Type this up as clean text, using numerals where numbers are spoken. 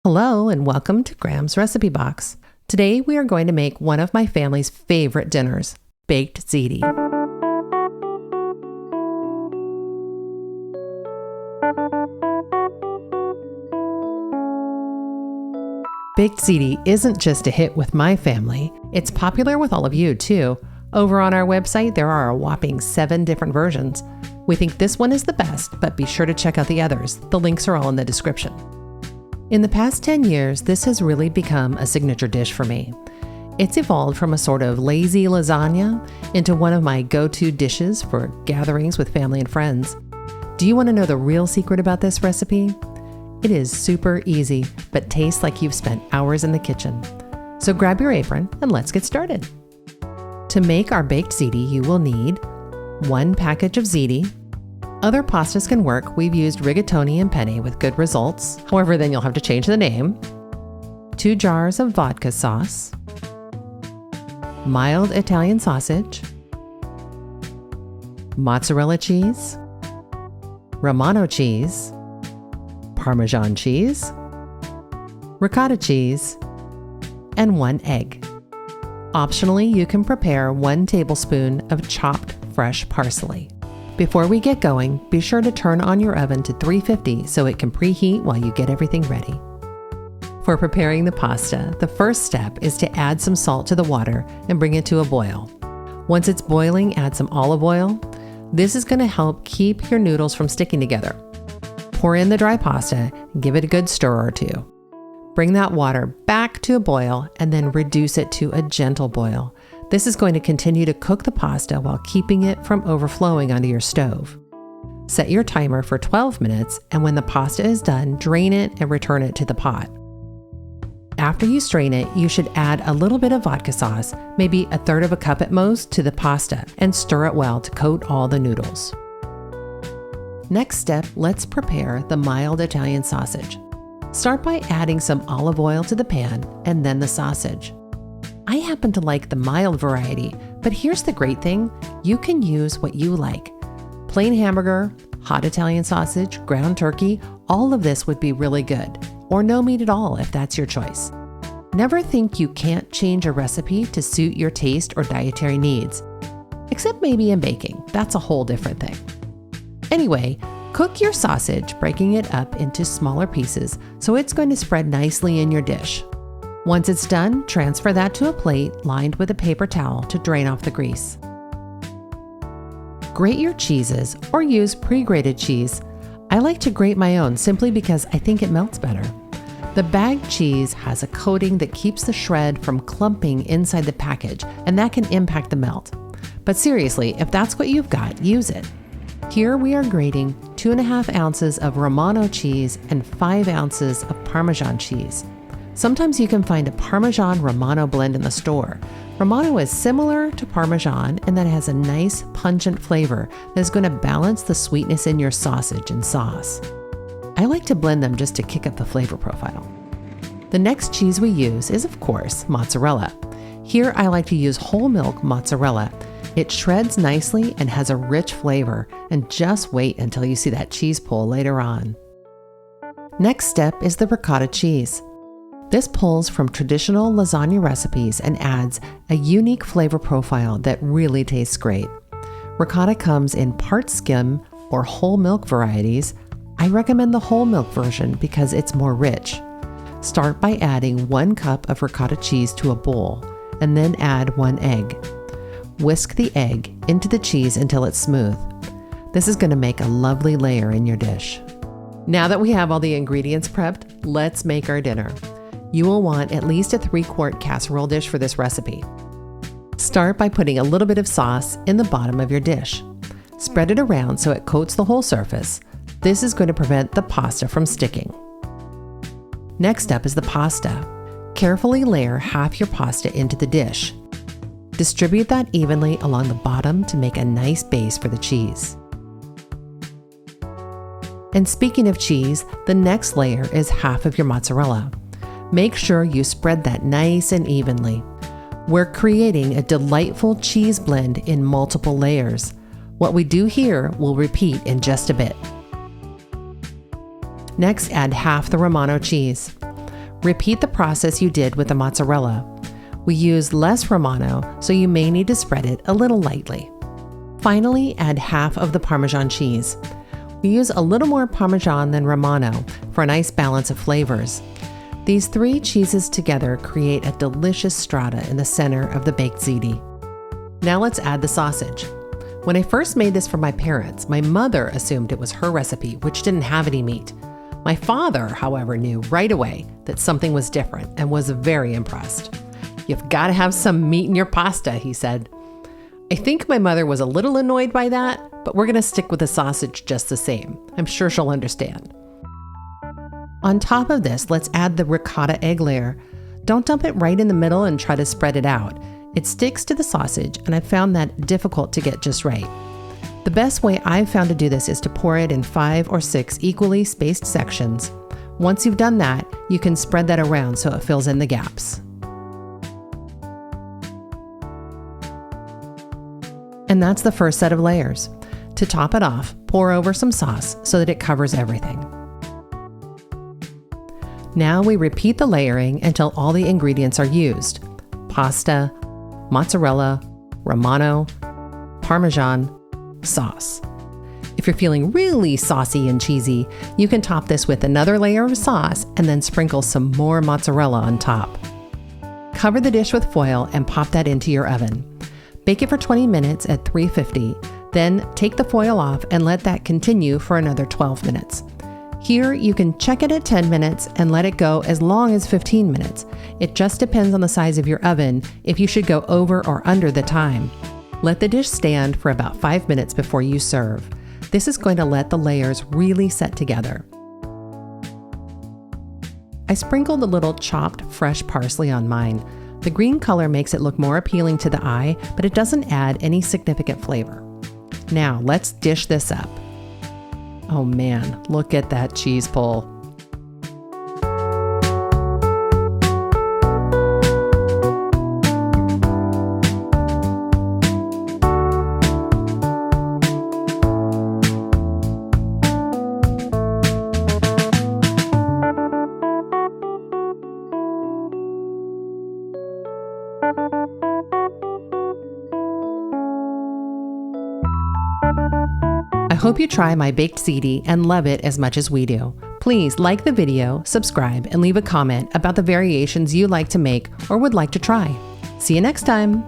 Hello and welcome to Graham's Recipe Box. Today we are going to make one of my family's favorite dinners, baked ziti. Baked ziti isn't just a hit with my family, it's popular with all of you too. Over on our website there are a whopping 7 different versions. We think this one is the best, but be sure to check out the others. The links are all in the description. In the past 10 years, this has really become a signature dish for me. It's evolved from a sort of lazy lasagna into one of my go-to dishes for gatherings with family and friends. Do you want to know the real secret about this recipe? It is super easy, but tastes like you've spent hours in the kitchen. So grab your apron and let's get started. To make our baked ziti, you will need 1 package of ziti. Other pastas can work. We've used rigatoni and penne with good results. However, then you'll have to change the name. 2 jars of vodka sauce. Mild Italian sausage. Mozzarella cheese. Romano cheese. Parmesan cheese. Ricotta cheese. And 1 egg. Optionally, you can prepare 1 tablespoon of chopped fresh parsley. Before we get going, be sure to turn on your oven to 350 so it can preheat while you get everything ready. For preparing the pasta, the first step is to add some salt to the water and bring it to a boil. Once it's boiling, add some olive oil. This is going to help keep your noodles from sticking together. Pour in the dry pasta and give it a good stir or two. Bring that water back to a boil and then reduce it to a gentle boil. This is going to continue to cook the pasta while keeping it from overflowing onto your stove. Set your timer for 12 minutes, and when the pasta is done, drain it and return it to the pot. After you strain it, you should add a little bit of vodka sauce, maybe 1/3 cup at most, to the pasta and stir it well to coat all the noodles. Next step, let's prepare the mild Italian sausage. Start by adding some olive oil to the pan and then the sausage. I happen to like the mild variety, but here's the great thing, you can use what you like. Plain hamburger, hot Italian sausage, ground turkey, all of this would be really good, or no meat at all if that's your choice. Never think you can't change a recipe to suit your taste or dietary needs, except maybe in baking, that's a whole different thing. Anyway, cook your sausage, breaking it up into smaller pieces so it's going to spread nicely in your dish. Once it's done, transfer that to a plate lined with a paper towel to drain off the grease. Grate your cheeses or use pre-grated cheese. I like to grate my own simply because I think it melts better. The bagged cheese has a coating that keeps the shred from clumping inside the package, and that can impact the melt. But seriously, if that's what you've got, use it. Here we are grating 2.5 ounces of Romano cheese and 5 ounces of Parmesan cheese. Sometimes you can find a Parmesan Romano blend in the store. Romano is similar to Parmesan in that it has a nice pungent flavor that is going to balance the sweetness in your sausage and sauce. I like to blend them just to kick up the flavor profile. The next cheese we use is, of course, mozzarella. Here I like to use whole milk mozzarella. It shreds nicely and has a rich flavor, and just wait until you see that cheese pull later on. Next step is the ricotta cheese. This pulls from traditional lasagna recipes and adds a unique flavor profile that really tastes great. Ricotta comes in part skim or whole milk varieties. I recommend the whole milk version because it's more rich. Start by adding 1 cup of ricotta cheese to a bowl and then add 1 egg. Whisk the egg into the cheese until it's smooth. This is going to make a lovely layer in your dish. Now that we have all the ingredients prepped, let's make our dinner. You will want at least a 3-quart casserole dish for this recipe. Start by putting a little bit of sauce in the bottom of your dish. Spread it around so it coats the whole surface. This is going to prevent the pasta from sticking. Next up is the pasta. Carefully layer half your pasta into the dish. Distribute that evenly along the bottom to make a nice base for the cheese. And speaking of cheese, the next layer is half of your mozzarella. Make sure you spread that nice and evenly. We're creating a delightful cheese blend in multiple layers. What we do here will repeat in just a bit. Next, add half the Romano cheese. Repeat the process you did with the mozzarella. We use less Romano, so you may need to spread it a little lightly. Finally, add half of the Parmesan cheese. We use a little more Parmesan than Romano for a nice balance of flavors. These three cheeses together create a delicious strata in the center of the baked ziti. Now let's add the sausage. When I first made this for my parents, my mother assumed it was her recipe, which didn't have any meat. My father, however, knew right away that something was different and was very impressed. "You've got to have some meat in your pasta," he said. I think my mother was a little annoyed by that, but we're going to stick with the sausage just the same. I'm sure she'll understand. On top of this, let's add the ricotta egg layer. Don't dump it right in the middle and try to spread it out. It sticks to the sausage, and I've found that difficult to get just right. The best way I've found to do this is to pour it in 5 or 6 equally spaced sections. Once you've done that, you can spread that around so it fills in the gaps. And that's the first set of layers. To top it off, pour over some sauce so that it covers everything. Now we repeat the layering until all the ingredients are used: pasta, mozzarella, Romano, Parmesan, sauce. If you're feeling really saucy and cheesy, you can top this with another layer of sauce and then sprinkle some more mozzarella on top. Cover the dish with foil and pop that into your oven. Bake it for 20 minutes at 350, then take the foil off and let that continue for another 12 minutes. Here, you can check it at 10 minutes and let it go as long as 15 minutes. It just depends on the size of your oven if you should go over or under the time. Let the dish stand for about 5 minutes before you serve. This is going to let the layers really set together. I sprinkled a little chopped fresh parsley on mine. The green color makes it look more appealing to the eye, but it doesn't add any significant flavor. Now, let's dish this up. Oh man, look at that cheese pull. I hope you try my baked ziti and love it as much as we do. Please like the video, subscribe, and leave a comment about the variations you like to make or would like to try. See you next time.